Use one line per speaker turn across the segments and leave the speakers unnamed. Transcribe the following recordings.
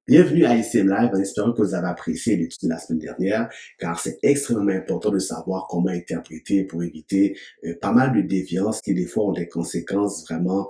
Bienvenue à ICM Live en espérant que vous avez apprécié l'étude de la semaine dernière, car c'est extrêmement important de savoir comment interpréter pour éviter pas mal de déviances qui des fois ont des conséquences vraiment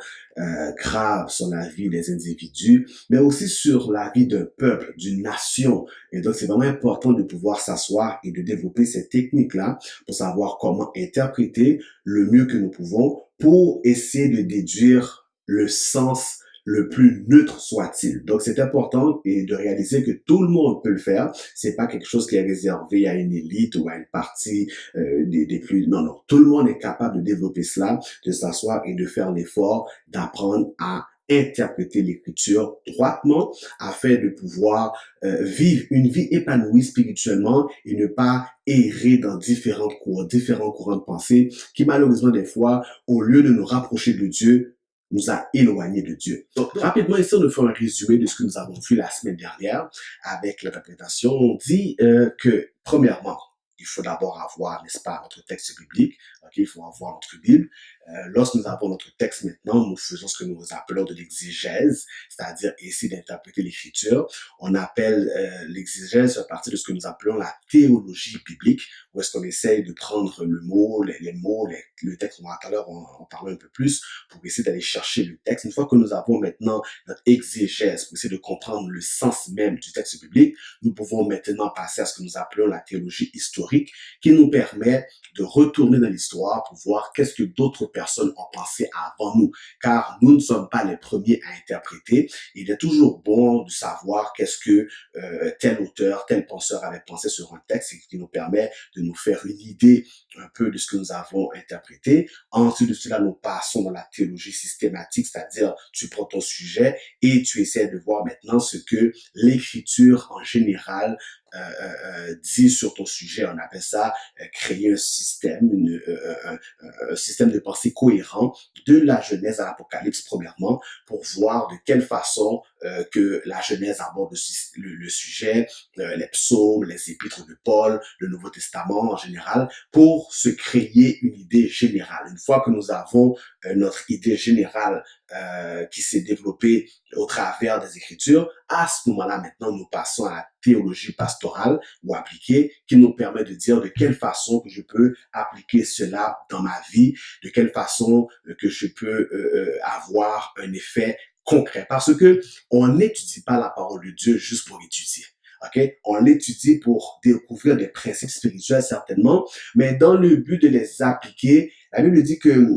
graves sur la vie des individus, mais aussi sur la vie d'un peuple, d'une nation. Et donc c'est vraiment important de pouvoir s'asseoir et de développer cette technique-là pour savoir comment interpréter le mieux que nous pouvons pour essayer de déduire le sens le plus neutre soit-il. Donc, c'est important et de réaliser que tout le monde peut le faire. C'est pas quelque chose qui est réservé à une élite ou à une partie des plus... Non, non. Tout le monde est capable de développer cela, de s'asseoir et de faire l'effort d'apprendre à interpréter l'écriture droitement afin de pouvoir vivre une vie épanouie spirituellement et ne pas errer dans différents courants de pensée qui malheureusement des fois, au lieu de nous rapprocher de Dieu, nous a éloignés de Dieu. Donc, rapidement, ici, on nous fait un résumé de ce que nous avons vu la semaine dernière avec l'interprétation. On dit que, premièrement, il faut d'abord avoir, n'est-ce pas, notre texte biblique. Ok, il faut avoir notre Bible. Lorsque nous avons notre texte maintenant, nous faisons ce que nous appelons de l'exégèse, c'est-à-dire essayer d'interpréter l'écriture. On appelle l'exégèse à partir de ce que nous appelons la théologie biblique, où est-ce qu'on essaye de prendre le mot, les mots, le texte, tout à l'heure, on parlait un peu plus, pour essayer d'aller chercher le texte. Une fois que nous avons maintenant notre exégèse, pour essayer de comprendre le sens même du texte biblique, nous pouvons maintenant passer à ce que nous appelons la théologie historique, qui nous permet de retourner dans l'histoire pour voir qu'est-ce que d'autres personnes ont pensé avant nous, car nous ne sommes pas les premiers à interpréter. Il est toujours bon de savoir qu'est-ce que tel auteur, tel penseur avait pensé sur un texte, et qui nous permet de nous faire une idée un peu de ce que nous avons interprété. Ensuite de cela, nous passons dans la théologie systématique, c'est-à-dire tu prends ton sujet et tu essaies de voir maintenant ce que l'écriture en général dit sur ton sujet. On appelle ça créer un système, un système de pensée cohérent de la Genèse à l'Apocalypse, premièrement, pour voir de quelle façon que la Genèse aborde le sujet, les psaumes, les épîtres de Paul, le Nouveau Testament en général, pour se créer une idée générale. Une fois que nous avons notre idée générale qui s'est développée au travers des Écritures, à ce moment-là, maintenant, nous passons à la théologie pastorale ou appliquée qui nous permet de dire de quelle façon que je peux appliquer cela dans ma vie, de quelle façon que je peux avoir un effet concret. Parce que on n'étudie pas la parole de Dieu juste pour étudier. Okay? On l'étudie pour découvrir des principes spirituels certainement, mais dans le but de les appliquer, la Bible dit que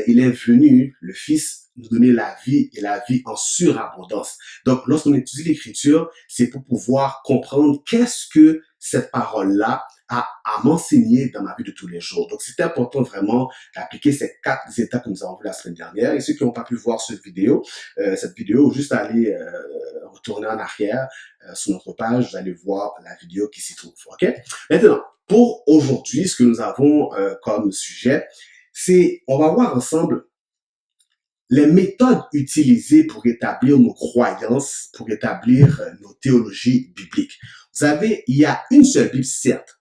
il est venu, le Fils, nous donner la vie et la vie en surabondance. Donc, lorsqu'on étudie l'Écriture, c'est pour pouvoir comprendre qu'est-ce que cette parole-là a m'enseigner dans ma vie de tous les jours. Donc, c'est important vraiment d'appliquer ces 4 étapes que nous avons vues la semaine dernière. Et ceux qui n'ont pas pu voir cette vidéo, juste aller retourner en arrière sur notre page, vous allez voir la vidéo qui s'y trouve. OK? Maintenant, pour aujourd'hui, ce que nous avons comme sujet, on va voir ensemble les méthodes utilisées pour établir nos croyances, pour établir nos théologies bibliques. Vous savez, il y a une seule Bible, certes,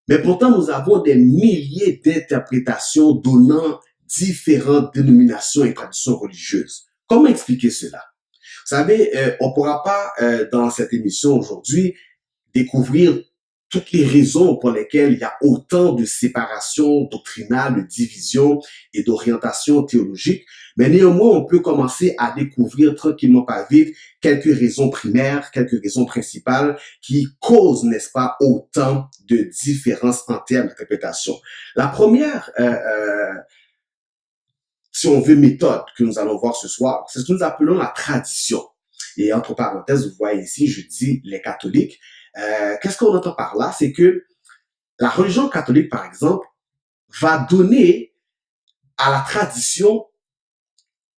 mais pourtant nous avons des milliers d'interprétations donnant différentes dénominations et traditions religieuses. Comment expliquer cela? Vous savez, on ne pourra pas, dans cette émission aujourd'hui, découvrir toutes les raisons pour lesquelles il y a autant de séparation doctrinale, de division et d'orientation théologique. Mais néanmoins, on peut commencer à découvrir tranquillement pas vite quelques raisons primaires, quelques raisons principales qui causent, n'est-ce pas, autant de différences en termes d'interprétation. La première, si on veut, méthode que nous allons voir ce soir, c'est ce que nous appelons la tradition. Et entre parenthèses, vous voyez ici, je dis les catholiques. Qu'est-ce qu'on entend par là? C'est que la religion catholique, par exemple, va donner à la tradition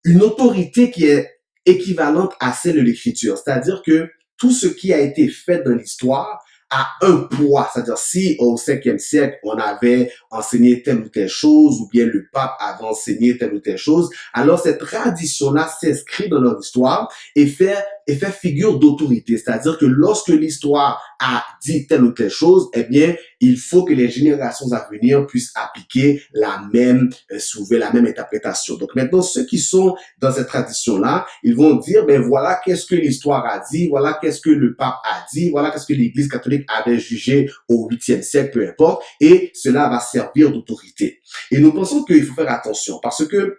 une autorité qui est équivalente à celle de l'écriture. C'est-à-dire que tout ce qui a été fait dans l'histoire a un poids. C'est-à-dire si au 5e siècle, on avait enseigné telle ou telle chose, ou bien le pape avait enseigné telle ou telle chose, alors cette tradition-là s'inscrit dans leur histoire et fait et fait figure d'autorité. C'est-à-dire que lorsque l'histoire a dit telle ou telle chose, eh bien, il faut que les générations à venir puissent appliquer la même soulever la même interprétation. Donc maintenant, ceux qui sont dans cette tradition-là, ils vont dire, ben voilà qu'est-ce que l'histoire a dit, voilà qu'est-ce que le pape a dit, voilà qu'est-ce que l'Église catholique avait jugé au 8e siècle, peu importe, et cela va servir d'autorité. Et nous pensons qu'il faut faire attention parce que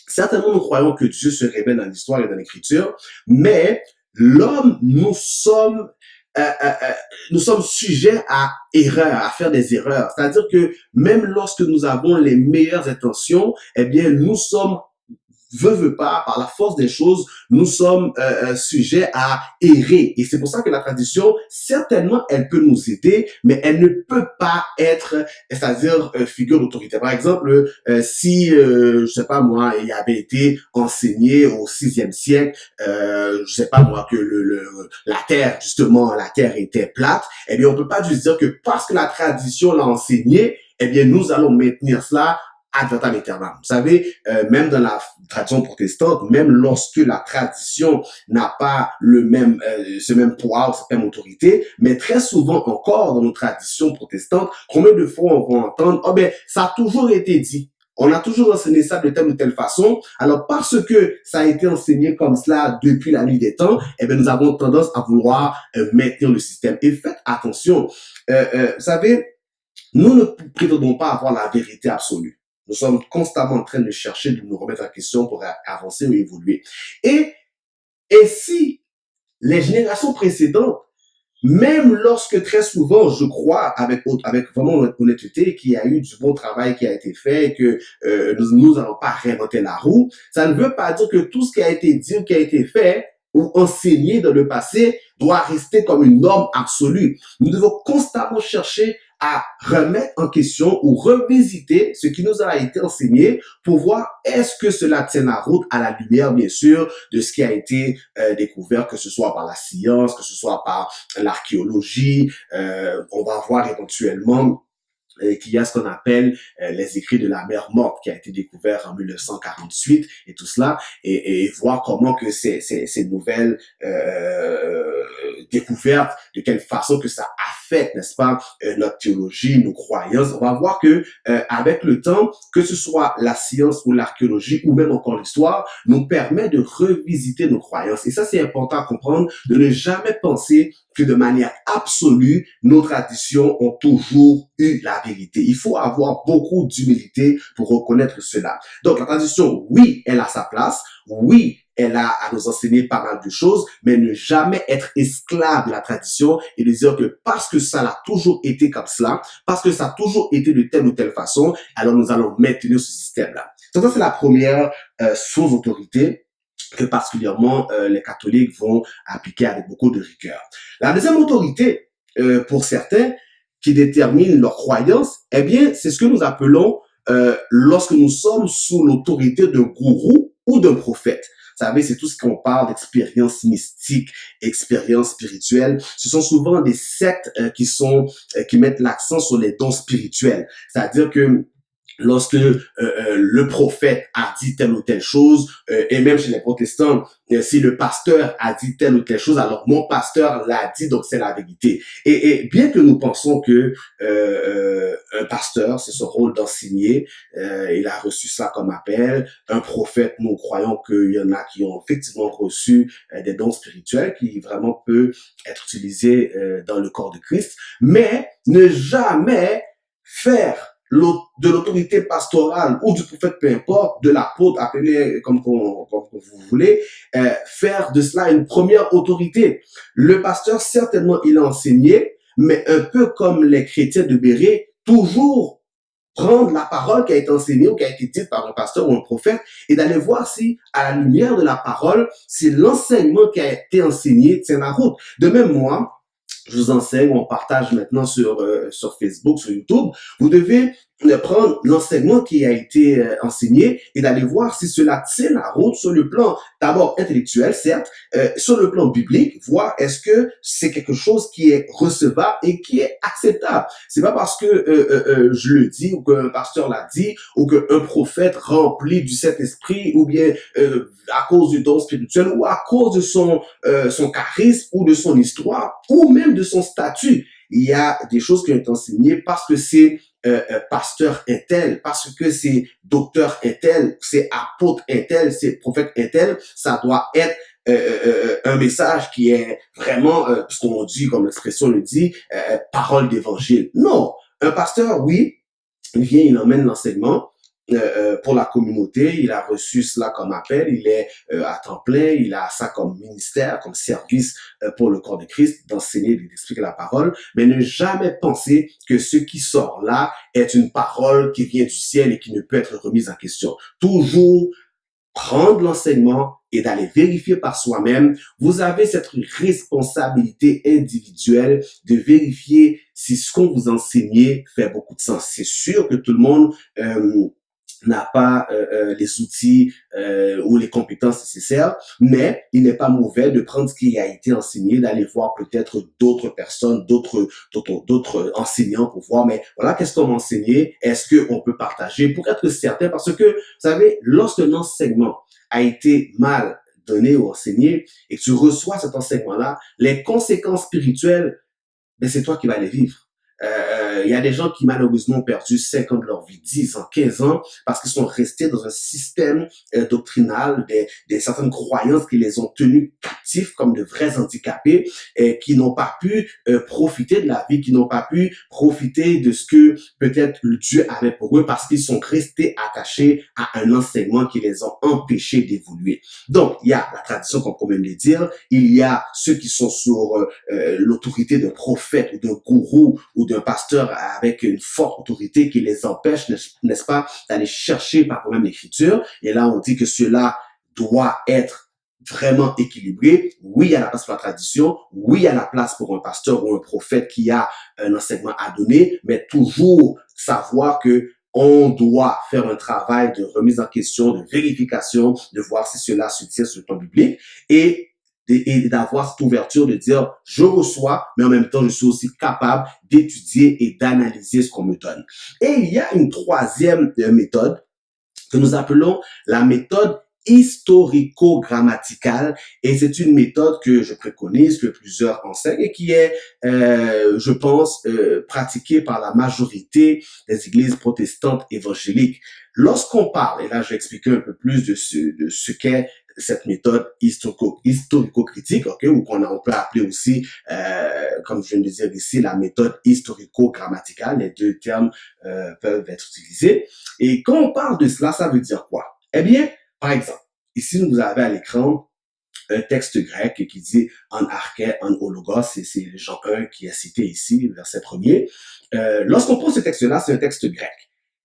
certainement nous croyons que Dieu se révèle dans l'histoire et dans l'écriture, mais l'homme, nous sommes sujets à erreur, à faire des erreurs. C'est-à-dire que même lorsque nous avons les meilleures intentions, eh bien, nous sommes veut pas, par la force des choses, nous sommes sujets à errer. Et c'est pour ça que la tradition, certainement, elle peut nous aider, mais elle ne peut pas être, c'est-à-dire figure d'autorité. Par exemple, si, je sais pas moi, il avait été enseigné au 6e siècle, je sais pas moi, que la terre, justement, la terre était plate, eh bien, on peut pas juste dire que parce que la tradition l'a enseigné, eh bien, nous allons maintenir cela ad vitam aeternam. Vous savez, même dans la tradition protestante, même lorsque la tradition n'a pas ce même poids ou cette même autorité, mais très souvent encore dans nos traditions protestantes, combien de fois on va entendre, oh ben, ça a toujours été dit. On a toujours enseigné ça de telle ou telle façon. Alors, parce que ça a été enseigné comme cela depuis la nuit des temps, eh bien, nous avons tendance à vouloir maintenir le système. Et faites attention. Vous savez, nous ne prétendons pas avoir la vérité absolue. Nous sommes constamment en train de chercher de nous remettre en question pour avancer ou évoluer. Et si les générations précédentes, même lorsque très souvent, je crois, avec vraiment honnêteté, qu'il y a eu du bon travail qui a été fait, et que nous n'allons pas réinventer la roue, ça ne veut pas dire que tout ce qui a été dit ou qui a été fait ou enseigné dans le passé doit rester comme une norme absolue. Nous devons constamment chercher à remettre en question ou revisiter ce qui nous a été enseigné pour voir est-ce que cela tient la route à la lumière, bien sûr, de ce qui a été découvert, que ce soit par la science, que ce soit par l'archéologie. On va voir éventuellement qu'il y a ce qu'on appelle les écrits de la mer morte qui a été découvert en 1948 et tout cela, et voir comment que ces nouvelles découvertes, de quelle façon que ça affecte, n'est-ce pas, notre théologie, nos croyances. On va voir que avec le temps, que ce soit la science ou l'archéologie ou même encore l'histoire, nous permet de revisiter nos croyances. Et ça, c'est important à comprendre, de ne jamais penser que de manière absolue, nos traditions ont toujours eu la vérité. Il faut avoir beaucoup d'humilité pour reconnaître cela. Donc, la tradition, oui, elle a sa place. Oui, elle a à nous enseigner pas mal de choses, mais ne jamais être esclave de la tradition et de dire que parce que ça a toujours été comme cela, parce que ça a toujours été de telle ou telle façon, alors nous allons maintenir ce système-là. Donc, ça, c'est la première source d'autorité que particulièrement les catholiques vont appliquer avec beaucoup de rigueur. La deuxième autorité, pour certains, qui détermine leur croyance, eh bien, c'est ce que nous appelons lorsque nous sommes sous l'autorité d'un gourou ou d'un prophète. Vous savez, c'est tout ce qu'on parle d'expérience mystique, expérience spirituelle. Ce sont souvent des sectes qui mettent l'accent sur les dons spirituels. C'est-à-dire que lorsque le prophète a dit telle ou telle chose, et même chez les protestants, si le pasteur a dit telle ou telle chose, alors mon pasteur l'a dit, donc c'est la vérité. Et bien que nous pensons que un pasteur, c'est son rôle d'enseigner, il a reçu ça comme appel. Un prophète, nous croyons qu'il y en a qui ont effectivement reçu des dons spirituels qui vraiment peuvent être utilisés dans le corps de Christ, mais ne jamais faire de l'autorité pastorale ou du prophète, peu importe, de l'apôtre, appelé comme vous voulez, faire de cela une première autorité. Le pasteur, certainement, il a enseigné, mais un peu comme les chrétiens de Béret, toujours prendre la parole qui a été enseignée ou qui a été dite par un pasteur ou un prophète et d'aller voir si, à la lumière de la parole, si l'enseignement qui a été enseigné tient la route. De même, moi, je vous enseigne, on partage maintenant sur Facebook, sur YouTube. Vous devez prendre l'enseignement qui a été enseigné et d'aller voir si cela tient la route sur le plan d'abord intellectuel, certes, sur le plan biblique, voir est-ce que c'est quelque chose qui est recevable et qui est acceptable. C'est pas parce que je le dis ou qu'un pasteur l'a dit ou qu'un prophète rempli du Saint-Esprit ou bien à cause du don spirituel ou à cause de son charisme ou de son histoire ou même de son statut. Il y a des choses qui ont été enseignées parce que c'est pasteur intel, parce que c'est docteur intel, c'est apôtre intel, c'est prophète intel, ça doit être un message qui est vraiment, ce qu'on dit, comme l'expression le dit, parole d'évangile. Non, un pasteur, oui, il vient, il emmène l'enseignement pour la communauté, il a reçu cela comme appel, il est à temps plein, il a ça comme ministère, comme service pour le corps de Christ, d'enseigner, d'expliquer la parole, mais ne jamais penser que ce qui sort là est une parole qui vient du ciel et qui ne peut être remise en question. Toujours prendre l'enseignement et d'aller vérifier par soi-même. Vous avez cette responsabilité individuelle de vérifier si ce qu'on vous enseignez fait beaucoup de sens. C'est sûr que tout le monde n'a pas les outils ou les compétences nécessaires, mais il n'est pas mauvais de prendre ce qui a été enseigné, d'aller voir peut-être d'autres personnes, d'autres enseignants pour voir, mais voilà, qu'est-ce qu'on m'a enseigné, est-ce qu'on peut partager pour être certain, parce que, vous savez, lorsqu'un enseignement a été mal donné ou enseigné et que tu reçois cet enseignement-là, les conséquences spirituelles, ben, c'est toi qui vas les vivre. Il y a des gens qui malheureusement ont perdu 5 ans de leur vie, 10 ans, 15 ans, parce qu'ils sont restés dans un système doctrinal, des certaines croyances qui les ont tenus captifs comme de vrais handicapés, qui n'ont pas pu profiter de la vie, qui n'ont pas pu profiter de ce que peut-être Dieu avait pour eux, parce qu'ils sont restés attachés à un enseignement qui les a empêchés d'évoluer. Donc, il y a la tradition, comme on vient de le dire, il y a ceux qui sont sur l'autorité d'un prophète ou d'un gourou ou d'un pasteur avec une forte autorité qui les empêche, n'est-ce pas, d'aller chercher par eux-mêmes l'écriture. Et là, on dit que cela doit être vraiment équilibré. Oui, il y a la place pour la tradition. Oui, il y a la place pour un pasteur ou un prophète qui a un enseignement à donner, mais toujours savoir que on doit faire un travail de remise en question, de vérification, de voir si cela se tient sur le plan biblique et d'avoir cette ouverture de dire je reçois, mais en même temps je suis aussi capable d'étudier et d'analyser ce qu'on me donne. Et il y a une troisième méthode que nous appelons la méthode historico-grammaticale, et c'est une méthode que je préconise, que plusieurs enseignent et qui est, je pense, pratiquée par la majorité des églises protestantes évangéliques. Lorsqu'on parle, et là je vais expliquer un peu plus de ce qu'est cette méthode historico-critique, okay, ou on peut appeler aussi, comme je viens de dire ici, la méthode historico-grammaticale. Les deux termes peuvent être utilisés. Et quand on parle de cela, ça veut dire quoi? Eh bien, par exemple, ici, vous avez à l'écran un texte grec qui dit en arché, en hologos, c'est Jean 1 qui est cité ici, verset 1er. Lorsqu'on prend ce texte-là, c'est un texte grec.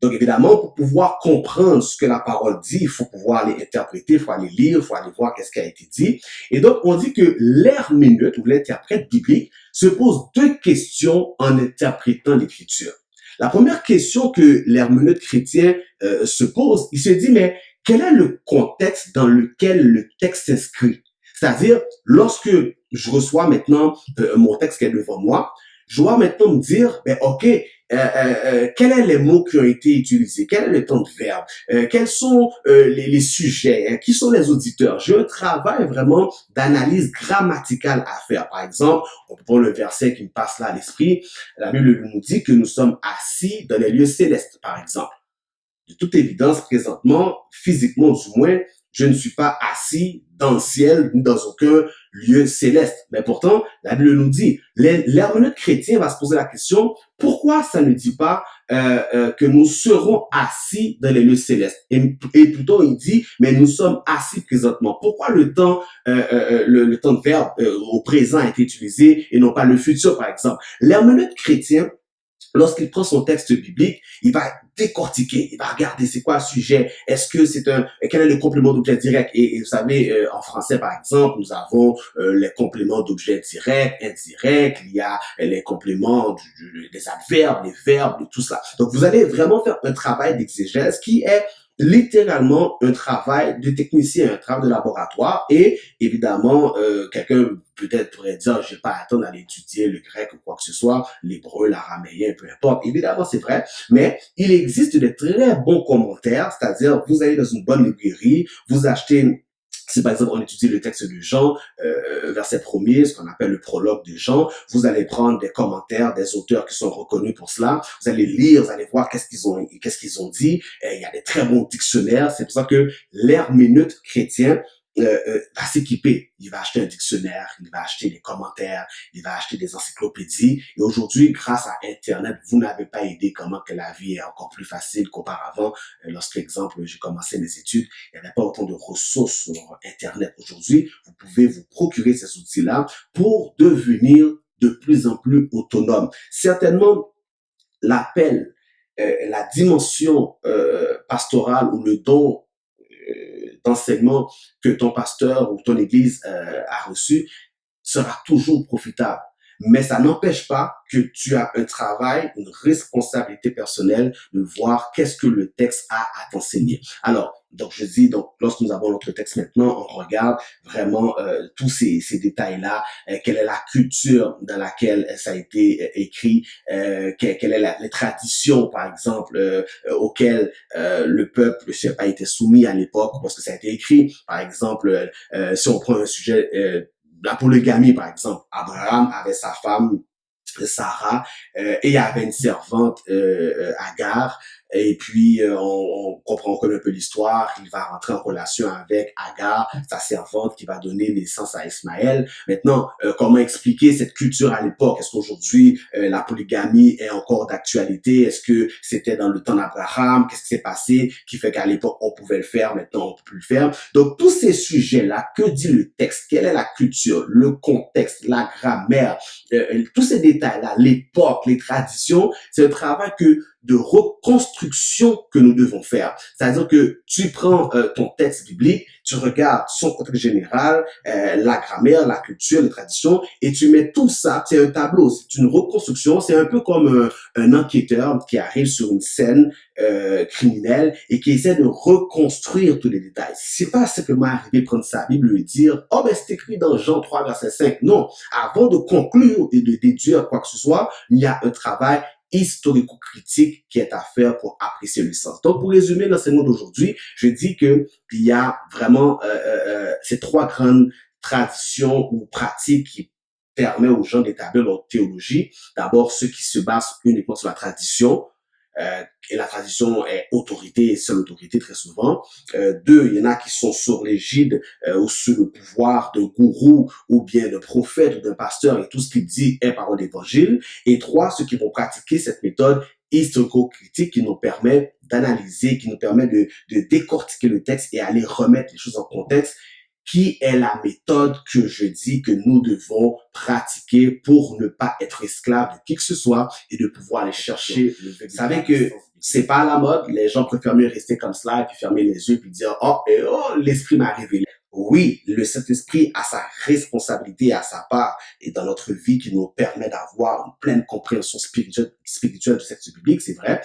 Donc, évidemment, pour pouvoir comprendre ce que la parole dit, il faut pouvoir aller interpréter, il faut aller lire, il faut aller voir qu'est-ce qui a été dit. Et donc, on dit que l'herméneute ou l'interprète biblique se pose deux questions en interprétant l'écriture. La première question que l'herméneute chrétien se pose, il se dit, mais quel est le contexte dans lequel le texte s'inscrit? C'est-à-dire, lorsque je reçois maintenant mon texte qui est devant moi, je dois maintenant me dire, ben ok, quels sont les mots qui ont été utilisés, quel est le temps de verbe, quels sont les sujets, qui sont les auditeurs. J'ai un travail vraiment d'analyse grammaticale à faire. Par exemple, on peut prendre le verset qui me passe là à l'esprit. La Bible nous dit que nous sommes assis dans les lieux célestes, par exemple. De toute évidence, présentement, physiquement du moins, je ne suis pas assis dans le ciel ni dans aucun lieu céleste. Mais pourtant, la Bible nous dit, l'herméneute chrétien va se poser la question, pourquoi ça ne dit pas que nous serons assis dans les lieux célestes? Et plutôt, il dit, mais nous sommes assis présentement. Pourquoi le temps de verbe au présent a été utilisé et non pas le futur, par exemple? L'herméneute chrétien lorsqu'il prend son texte biblique, il va décortiquer, il va regarder c'est quoi le sujet, est-ce que quel est le complément d'objet direct, et vous savez, en français par exemple, nous avons les compléments d'objet direct, indirect, il y a les compléments des adverbes, des verbes, de tout ça. Donc vous allez vraiment faire un travail d'exégèse qui est littéralement un travail de technicien, un travail de laboratoire, et évidemment, quelqu'un peut-être pourrait dire, j'ai pas à attendre d'aller étudier le grec ou quoi que ce soit, l'hébreu, l'araméen, peu importe. Évidemment, c'est vrai, mais il existe de très bons commentaires, c'est-à-dire, vous allez dans une bonne librairie, vous achetez, si par exemple on étudie le texte de Jean, verset premier, ce qu'on appelle le prologue de Jean, vous allez prendre des commentaires des auteurs qui sont reconnus pour cela, vous allez lire, vous allez voir qu'est-ce qu'ils ont dit, et il y a des très bons dictionnaires, c'est pour ça que l'herméneute chrétien va s'équiper. Il va acheter un dictionnaire, il va acheter des commentaires, il va acheter des encyclopédies. Et aujourd'hui, grâce à Internet, vous n'avez pas idée comment que la vie est encore plus facile qu'auparavant. Lorsque, exemple, j'ai commencé mes études, il n'y avait pas autant de ressources sur Internet. Aujourd'hui, vous pouvez vous procurer ces outils-là pour devenir de plus en plus autonome. Certainement, l'appel, la dimension pastorale ou le don d'enseignement que ton pasteur ou ton église a reçu sera toujours profitable. Mais ça n'empêche pas que tu as un travail, une responsabilité personnelle de voir qu'est-ce que le texte a à t'enseigner. Alors, donc je dis, donc lorsque nous avons notre texte maintenant, on regarde vraiment tous ces détails-là, quelle est la culture dans laquelle ça a été écrit, quelle est les traditions, par exemple, auxquelles le peuple n'a pas été soumis à l'époque lorsque ça a été écrit. Par exemple, si on prend un sujet la polygamie, par exemple. Abraham avait sa femme Sarah, et il y avait une servante Agar, et puis on connaît un peu l'histoire, il va rentrer en relation avec Agar, sa servante qui va donner naissance à Ismaël. Maintenant, comment expliquer cette culture à l'époque? Est-ce qu'aujourd'hui la polygamie est encore d'actualité? Est-ce que c'était dans le temps d'Abraham? Qu'est-ce qui s'est passé qui fait qu'à l'époque on pouvait le faire, maintenant on peut plus le faire? Donc tous ces sujets-là, que dit le texte? Quelle est la culture, le contexte, la grammaire, tous ces détails-là, l'époque, les traditions, c'est un travail de reconstruction que nous devons faire. C'est-à-dire que tu prends ton texte biblique, tu regardes son contexte général, la grammaire, la culture, les traditions, et tu mets tout ça, c'est un tableau, c'est une reconstruction, c'est un peu comme un enquêteur qui arrive sur une scène criminelle et qui essaie de reconstruire tous les détails. C'est pas simplement arriver prendre sa Bible et dire « Oh ben c'est écrit dans Jean 3 verset 5 ». Non, avant de conclure et de déduire quoi que ce soit, il y a un travail historico-critique qui est à faire pour apprécier le sens. Donc, pour résumer l'enseignement d'aujourd'hui, je dis que il y a vraiment ces trois grandes traditions ou pratiques qui permettent aux gens d'établir leur théologie. D'abord, ceux qui se basent uniquement sur la tradition, et la tradition est autorité et seule autorité très souvent. Deux, il y en a qui sont sur l'égide ou sous le pouvoir d'un gourou ou bien d'un prophète ou d'un pasteur et tout ce qu'il dit est parole d'évangile. Et trois, ceux qui vont pratiquer cette méthode historico-critique qui nous permet d'analyser, qui nous permet de décortiquer le texte et aller remettre les choses en contexte, qui est la méthode que je dis que nous devons pratiquer pour ne pas être esclaves de qui que ce soit et de pouvoir aller chercher le véritable. Vous savez que c'est pas à la mode, les gens préfèrent mieux rester comme cela et puis fermer les yeux puis dire oh, l'esprit m'a révélé. Oui, le Saint-Esprit a sa responsabilité à sa part et dans notre vie qui nous permet d'avoir une pleine compréhension spirituelle du texte biblique, c'est vrai.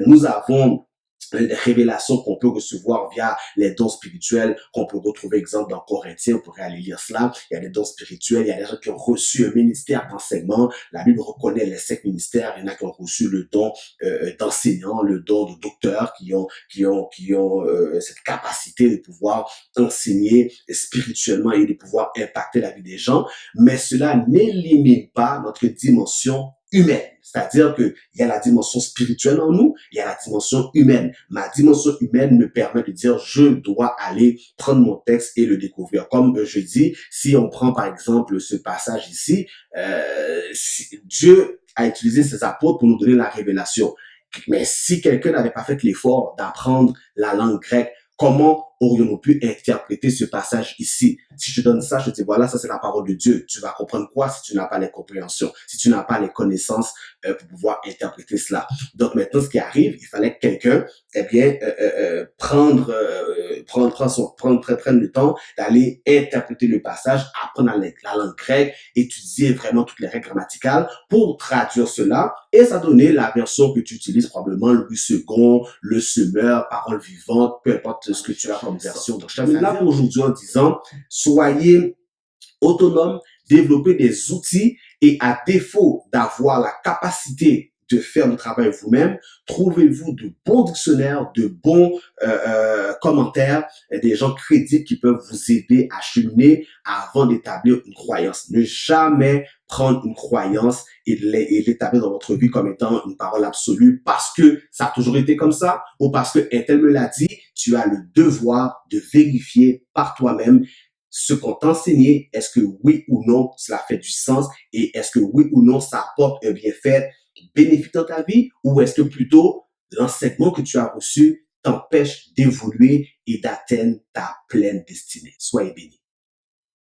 Nous avons des révélations qu'on peut recevoir via les dons spirituels qu'on peut retrouver, exemple, dans Corinthiens, on pourrait aller lire cela. Il y a des dons spirituels, il y a des gens qui ont reçu un ministère d'enseignement. La Bible reconnaît les 5 ministères. Il y en a qui ont reçu le don d'enseignant, le don de docteur, qui ont cette capacité de pouvoir enseigner spirituellement et de pouvoir impacter la vie des gens. Mais cela n'élimine pas notre dimension humaine. C'est-à-dire qu'il y a la dimension spirituelle en nous, il y a la dimension humaine. Ma dimension humaine me permet de dire je dois aller prendre mon texte et le découvrir. Comme je dis, si on prend par exemple ce passage ici, Dieu a utilisé ses apôtres pour nous donner la révélation. Mais si quelqu'un n'avait pas fait l'effort d'apprendre la langue grecque, comment aurions-nous pu interpréter ce passage ici? Si je te donne ça, je te dis, voilà, ça c'est la parole de Dieu. Tu vas comprendre quoi si tu n'as pas les compréhensions, si tu n'as pas les connaissances pour pouvoir interpréter cela. Donc maintenant, ce qui arrive, il fallait que quelqu'un, eh bien, prendre le temps d'aller interpréter le passage, apprendre la langue grecque, étudier vraiment toutes les règles grammaticales pour traduire cela. Et ça donnait la version que tu utilises, probablement Louis II, le semeur, parole vivante, peu importe ce que tu as comme version. Donc, je termine là pour aujourd'hui en disant, soyez autonomes, développez des outils et à défaut d'avoir la capacité de faire le travail vous-même, trouvez-vous de bons dictionnaires, de bons commentaires, des gens crédibles qui peuvent vous aider à cheminer avant d'établir une croyance. Ne jamais prendre une croyance et l'établir dans votre vie comme étant une parole absolue parce que ça a toujours été comme ça ou parce que un tel me l'a dit. Tu as le devoir de vérifier par toi-même ce qu'on t'a enseigné. Est-ce que oui ou non cela fait du sens et est-ce que oui ou non ça apporte un bienfait bénéfique dans ta vie ou est-ce que plutôt l'enseignement que tu as reçu t'empêche d'évoluer et d'atteindre ta pleine destinée. Soyez bénis.